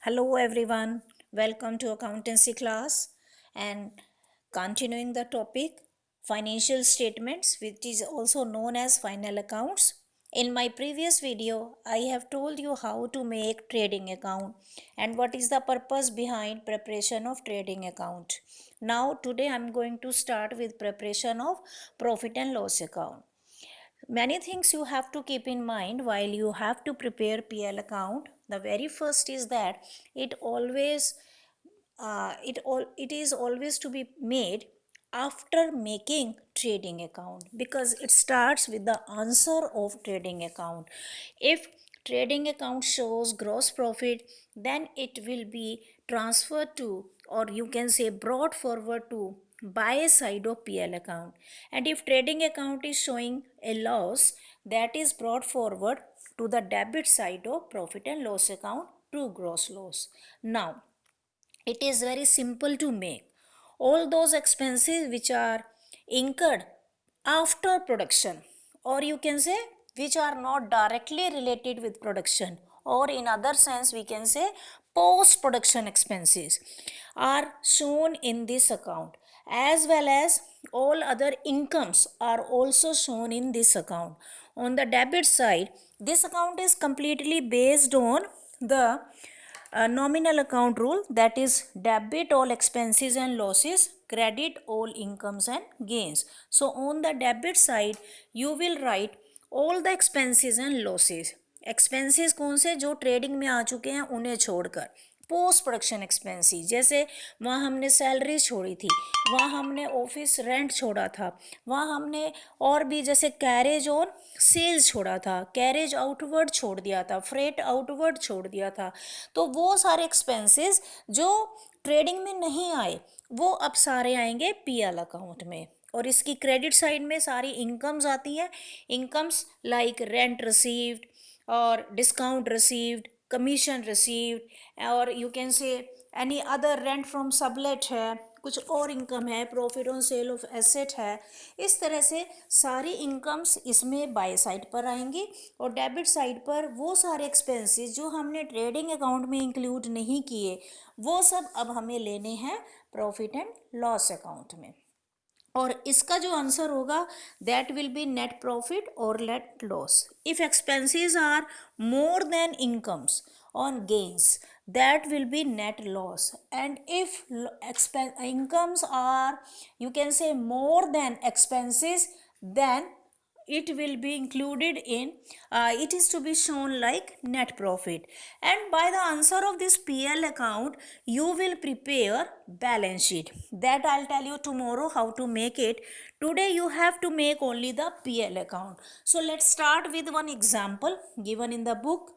Hello everyone, welcome to accountancy class and continuing the topic financial statements, which is also known as final accounts. In my previous video I have told you how to make trading account and what is the purpose behind preparation of trading account. Now today I am going to start with preparation of profit and loss account. Many things you have to keep in mind while you have to prepare PL account. The very first is that it always it is always to be made after making trading account, because it starts with the answer of trading account. If trading account shows gross profit, then it will be transferred to, or you can say brought forward to, buy side of PL account. And if trading account is showing a loss, that is brought forward to the debit side of profit and loss account to gross loss. Now it is very simple to make all those expenses which are incurred after production, or you can say which are not directly related with production, or in other sense we can say post production expenses, are shown in this account, as well as all other incomes are also shown in this account. On the debit side, this account is completely based on the nominal account rule, that is debit all expenses and losses, credit all incomes and gains. So on the debit side you will write all the expenses and losses. Expenses कौन से, जो trading में आ चुके हैं उन्हें छोड़कर। Post production expenses, जैसे वहाँ हमने सैलरी छोड़ी थी, वहाँ हमने ऑफिस रेंट छोड़ा था, वहाँ हमने और भी जैसे कैरेज और सेल्स छोड़ा था, कैरेज आउटवर्ड छोड़ दिया था, फ्रेट आउटवर्ड छोड़ दिया था। तो वो सारे एक्सपेंसेस जो ट्रेडिंग में नहीं आए वो अब सारे आएंगे पीएल अकाउंट में। और इसकी क्रेडिट साइड में सारी इनकम्स आती हैं, इनकम्स लाइक रेंट रिसीव्ड और डिस्काउंट रिसीव्ड, कमीशन रिसीव्ड, और you can say any other rent from sublet है, कुछ और इनकम है, profit on sale of asset है। इस तरह से सारी इनकम्स इसमें बाय साइड पर आएंगी, और डेबिट साइड पर वो सारे एक्सपेंसेस जो हमने ट्रेडिंग अकाउंट में इंक्लूड नहीं किए वो सब अब हमें लेने हैं प्रॉफिट एंड लॉस अकाउंट में। और इसका जो आंसर होगा that will be net profit और net loss. If expenses are more than incomes on gains, that will be net loss. And if incomes are, you can say, more than expenses, then it will be included in it is to be shown like net profit. And by the answer of this PL account you will prepare balance sheet, that I'll tell you tomorrow how to make it. Today you have to make only the PL account. So let's start with one example given in the book.